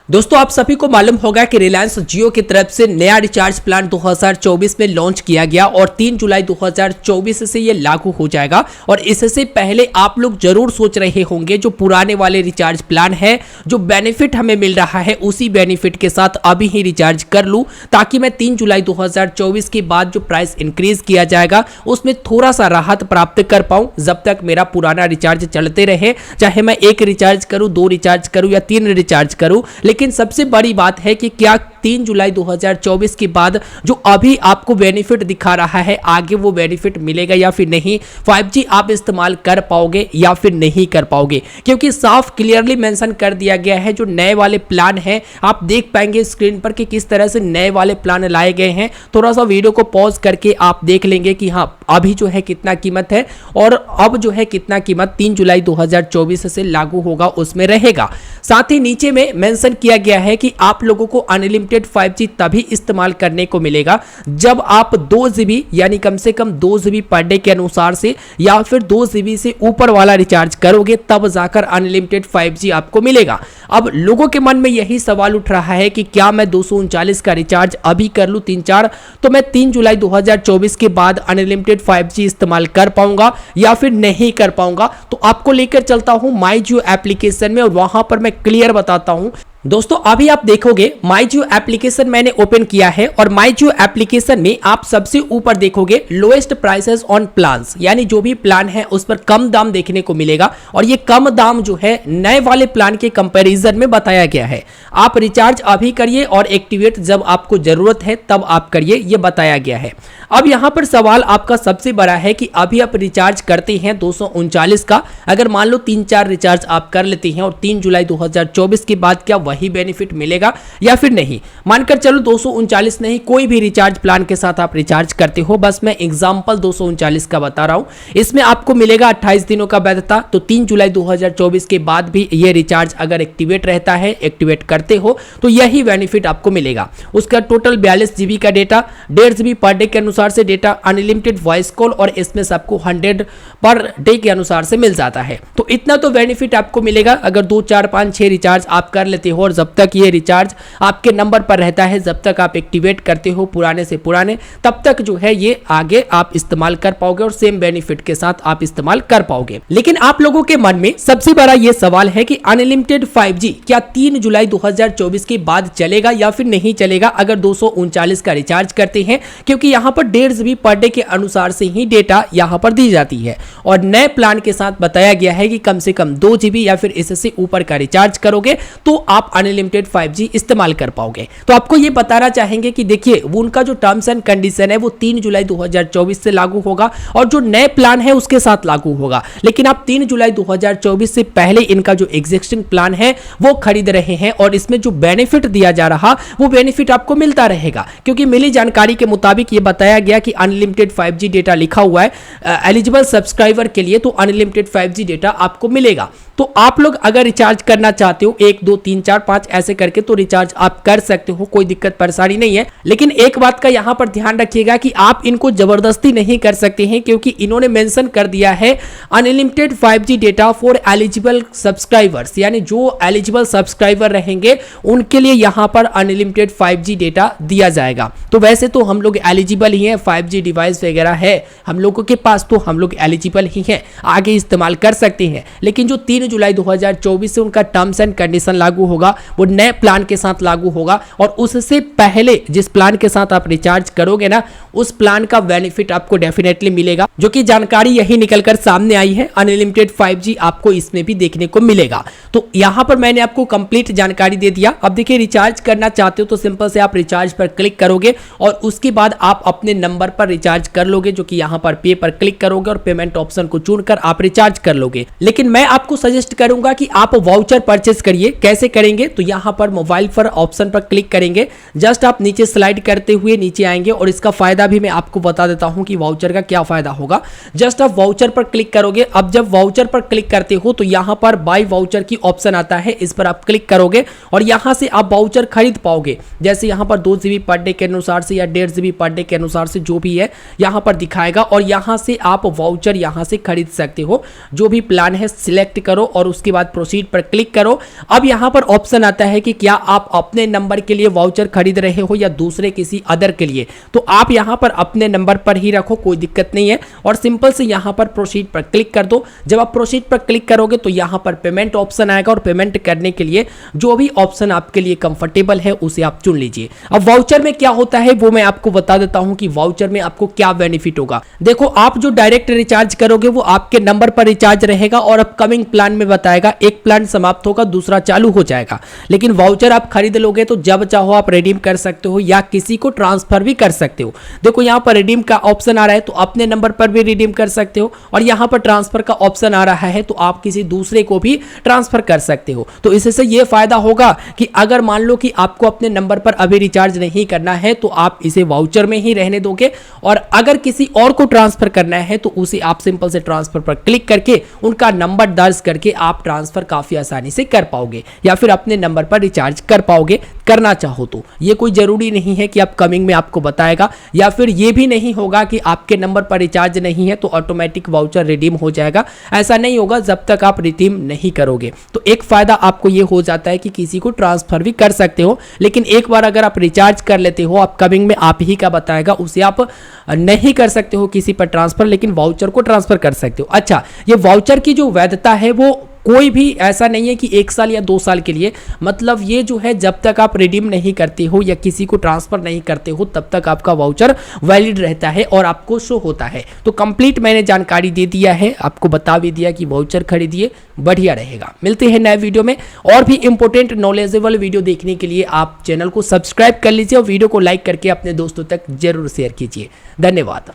दोस्तों आप सभी को मालूम होगा कि रिलायंस जियो की तरफ से नया रिचार्ज प्लान 2024 में लॉन्च किया गया और 3 जुलाई 2024 से ये लागू हो जाएगा। और इससे पहले आप लोग जरूर सोच रहे होंगे जो पुराने वाले रिचार्ज प्लान है, जो बेनिफिट हमें मिल रहा है उसी बेनिफिट के साथ अभी ही रिचार्ज कर लूं ताकि मैं 3 जुलाई 2024 के बाद जो प्राइस इंक्रीज किया जाएगा उसमें थोड़ा सा राहत प्राप्त कर पाऊं जब तक मेरा पुराना रिचार्ज चलते रहे, चाहे मैं 1 रिचार्ज करूं, 2 रिचार्ज करूं या 3 रिचार्ज करूं। लेकिन सबसे बड़ी बात है कि क्या 3 जुलाई 2024 के बाद जो अभी आपको बेनिफिट दिखा रहा है आगे वो बेनिफिट मिलेगा या फिर नहीं, 5G आप इस्तेमाल कर पाओगे या फिर नहीं कर पाओगे, क्योंकि साफ क्लियरली मेंशन कर दिया गया है। जो नए वाले प्लान हैं आप देख पाएंगे स्क्रीन पर कि किस तरह से नए वाले प्लान लाए गए हैं। थोड़ा सा वीडियो को पॉज करके आप देख लेंगे कि हाँ अभी जो है कितना कीमत है और अब जो है कितना कीमत 3 जुलाई 2024 से लागू होगा उसमें रहेगा। साथ ही नीचे में मेंशन किया गया है कि आप लोगों को अनलिमिटेड 5G तभी इस्तेमाल करने को मिलेगा जब आप 2 GB यानी कम से कम 2 GB पर डे के अनुसार से या फिर 2 GB से ऊपर वाला रिचार्ज करोगे तब जाकर अनलिमिटेड 5G आपको मिलेगा। अब लोगों के मन में यही सवाल उठ रहा है कि क्या मैं 239 का रिचार्ज अभी कर लूं 3-4 तो मैं 3 जुलाई 2024 के बाद अनलिमिटेड 5G इस्तेमाल कर पाऊंगा या फिर नहीं कर पाऊंगा। तो आपको लेकर चलता हूं माई जियो एप्लीकेशन में और वहां पर मैं क्लियर बताता हूं। दोस्तों अभी आप देखोगे माई जियो एप्लीकेशन मैंने ओपन किया है और माई जियो एप्लीकेशन में आप सबसे ऊपर देखोगे लोएस्ट प्राइसेस ऑन प्लान्स, यानी जो भी प्लान है उस पर कम दाम देखने को मिलेगा। और ये कम दाम जो है नए वाले प्लान के कंपैरिजन में बताया गया है। आप रिचार्ज अभी करिए और एक्टिवेट जब आपको जरूरत है तब आप करिए, ये बताया गया है। अब यहां पर सवाल आपका सबसे बड़ा है कि अभी आप रिचार्ज करते हैं 239 का, अगर मान लो 3-4 रिचार्ज आप कर लेते हैं और 3 जुलाई 2024 के बाद क्या वही बेनिफिट मिलेगा या फिर नहीं। मानकर चलो 239 नहीं, कोई भी रिचार्ज प्लान के साथ आप रिचार्ज करते हो, बस मैं एग्जांपल 239 का बता रहा हूं। इसमें आपको मिलेगा 28 दिनों का वैधता, तो 3 जुलाई 2024 के बाद भी ये रिचार्ज अगर एक्टिवेट रहता है, एक्टिवेट करते हो तो यही बेनिफिट आपको मिलेगा। उसका टोटल 42 GB का डेटा, 1.5 GB पर डे के अनुसार से डेटा, अनलिमिटेड वॉइस कॉल और एसएमएस आपको 100 पर डे के अनुसार से मिल जाता है। तो इतना तो बेनिफिट आपको मिलेगा अगर 2, 4, 5, 6 रिचार्ज आप कर लेते हो और जब तक ये रिचार्ज आपके नंबर पर रहता है, जब तक आप एक्टिवेट करते हो पुराने से पुराने, तब तक जो है ये आगे आप इस्तेमाल कर पाओगे और सेम बेनिफिट के साथ आप इस्तेमाल कर पाओगे। लेकिन आप लोगों के मन में सबसे बड़ा ये सवाल है कि अनलिमिटेड 5G क्या 3 जुलाई 2024 के बाद चलेगा या फिर नहीं चलेगा अगर 239 का रिचार्ज करते हैं, क्योंकि यहाँ पर 1.5 GB पर डे के अनुसार से ही डेटा यहाँ पर दी जाती है। और नए प्लान के साथ बताया गया है कि कम से कम 2 GB या फिर इससे ऊपर का रिचार्ज करोगे तो आप अनलिमिटेड 5G इस्तेमाल कर पाओगे। तो आपको ये बताना चाहेंगे कि देखिए वो उनका जो टर्म्स एंड कंडीशन है वो 3 जुलाई 2024 से लागू होगा और जो नए प्लान है उसके साथ लागू होगा। लेकिन आप 3 जुलाई 2024 से पहले इनका जो एग्जिस्टिंग प्लान है वो खरीद रहे हैं और इसमें जो बेनिफिट दिया जा रहा वो बेनिफिट आपको मिलता रहेगा, क्योंकि मिली जानकारी के मुताबिक ये बताया गया कि अनलिमिटेड 5G डेटा लिखा हुआ है एलिजिबल सब्सक्राइबर के लिए, तो अनलिमिटेड 5G डेटा आपको मिलेगा। तो आप लोग अगर रिचार्ज करना चाहते हो 1, 2, 3, 4, 5 ऐसे करके तो रिचार्ज आप कर सकते हो, कोई दिक्कत परेशानी नहीं है। लेकिन एक बात का यहां पर ध्यान रखिएगा कि आप इनको जबरदस्ती नहीं कर सकते हैं, क्योंकि इन्होंने मेंशन कर दिया है unlimited 5G data for eligible subscribers, यानी जो एलिजिबल सब्सक्राइबर रहेंगे उनके लिए यहां पर अनलिमिटेड 5G डेटा दिया जाएगा। तो वैसे तो हम लोग एलिजिबल ही हैं, 5G डिवाइस वगैरह है हम लोगों के पास, तो हम लोग एलिजिबल ही हैं, आगे इस्तेमाल कर सकते हैं। लेकिन जो 3 जुलाई 2024 से उनका टर्म्स एंड कंडीशन लागू होगा वो नए प्लान के साथ लागू होगा और उससे पहले जिस प्लान के साथ आप रिचार्ज करोगे ना उस प्लान का बेनिफिट आपको डेफिनेटली मिलेगा, जो कि जानकारी यही निकलकर सामने आई है। अनलिमिटेड 5G आपको इसमें भी देखने को मिलेगा। तो यहां पर मैंने आपको कंप्लीट जानकारी दे दिया। अब देखिए रिचार्ज करना चाहते हो तो सिंपल से आप रिचार्ज पर क्लिक करोगे और उसके बाद आप अपने नंबर पर रिचार्ज कर लोगे, जो कि यहां पर पे पर क्लिक करोगे और पेमेंट ऑप्शन को चुनकर आप रिचार्ज कर लोगे। लेकिन मैं आपको सजेस्ट करूंगा कि आप वाउचर परचेस करिए। कैसे करेंगे तो यहां पर मोबाइल पर ऑप्शन पर क्लिक करेंगे, जस्ट आप नीचे स्लाइड करते हुए नीचे आएंगे और इसका फायदा भी मैं आपको बता देता हूं कि वाउचर का क्या फायदा होगा। जस्ट आप वाउचर पर क्लिक करोगे। अब जब वाउचर पर क्लिक करते हो तो यहां पर बाय वाउचर की ऑप्शन आता है, इस पर आप क्लिक करोगे और यहां से आप वाउचर खरीद पाओगे। जैसे यहां पर 2 GB पर डे के अनुसार से या 1.5 GB पर डे के अनुसार से जो भी है यहां पर दिखाएगा और यहां से आप वाउचर यहां से खरीद सकते हो। जो भी प्लान है सिलेक्ट करो और उसके बाद प्रोसीड पर क्लिक करो। अब यहाँ पर ऑप्शन आता है कि क्या आप अपने नंबर के लिए वाउचर खरीद रहे हो या दूसरे किसी अदर के लिए, तो आप यहाँ पर अपने नंबर पर ही रखो, कोई दिक्कत नहीं है और सिंपल से यहाँ पर प्रोसीड पर क्लिक कर दो। जब आप प्रोसीड पर क्लिक करोगे तो यहाँ पर पेमेंट ऑप्शन आएगा और पेमेंट करने के लिए जो भी ऑप्शन आपके लिए कंफर्टेबल है उसे आप चुन लीजिए। अब वाउचर में क्या होता है वो मैं आपको बता देता हूं कि वाउचर में आपको क्या बेनिफिट होगा। देखो, आप जो डायरेक्ट रिचार्ज करोगे वो आपके नंबर पर रिचार्ज रहेगा और अपकमिंग प्लान में बताएगा एक प्लान समाप्त होगा दूसरा चालू हो जाएगा। लेकिन वाउचर आप खरीद लोगे तो जब चाहो आप रिडीम कर सकते हो या किसी को ट्रांसफर भी कर सकते हो। देखो, यहाँ पर रिडीम का ऑप्शन आ रहा है तो अपने नंबर पर भी रिडीम कर सकते हो और यहाँ पर ट्रांसफर का ऑप्शन आ रहा है तो आप किसी दूसरे को भी ट्रांसफर कर सकते हो। तो इससे ये फायदा होगा कि अगर मान लो कि आपको अपने नंबर पर अभी रिचार्ज नहीं करना है तो आप इसे वाउचर में ही रहने दोगे और अगर किसी और को ट्रांसफर करना है तो उसे आप सिंपल से ट्रांसफर पर क्लिक करके उनका नंबर दर्ज करके आप ट्रांसफर काफी आसानी से कर पाओगे या फिर अपने नंबर पर रिचार्ज कर पाओगे करना चाहो तो। ये कोई जरूरी नहीं है कि अपकमिंग में आपको बताएगा या फिर ये भी नहीं होगा कि आपके नंबर पर रिचार्ज नहीं है तो ऑटोमेटिक वाउचर रिडीम हो जाएगा। ऐसा नहीं होगा जब तक आप रिडीम नहीं करोगे। तो एक फायदा आपको ये हो जाता है कि किसी को ट्रांसफर भी कर सकते हो, लेकिन एक बार अगर आप रिचार्ज कर लेते हो अपकमिंग में आप ही का बताएगा, उसे आप नहीं कर सकते हो किसी पर ट्रांसफर, लेकिन वाउचर को ट्रांसफर कर सकते हो। अच्छा, ये वाउचर की जो वैधता है वो कोई भी ऐसा नहीं है कि 1 साल या 2 साल के लिए, मतलब ये जो है जब तक आप रिडीम नहीं करते हो या किसी को ट्रांसफर नहीं करते हो तब तक आपका वाउचर वैलिड रहता है और आपको शो होता है। तो कंप्लीट मैंने जानकारी दे दिया है, आपको बता भी दिया कि वाउचर खरीदिए, बढ़िया रहेगा। मिलते हैं नए वीडियो में और भी इंपॉर्टेंट नॉलेजेबल वीडियो देखने के लिए आप चैनल को सब्सक्राइब कर लीजिए और वीडियो को लाइक करके अपने दोस्तों तक जरूर शेयर कीजिए। धन्यवाद।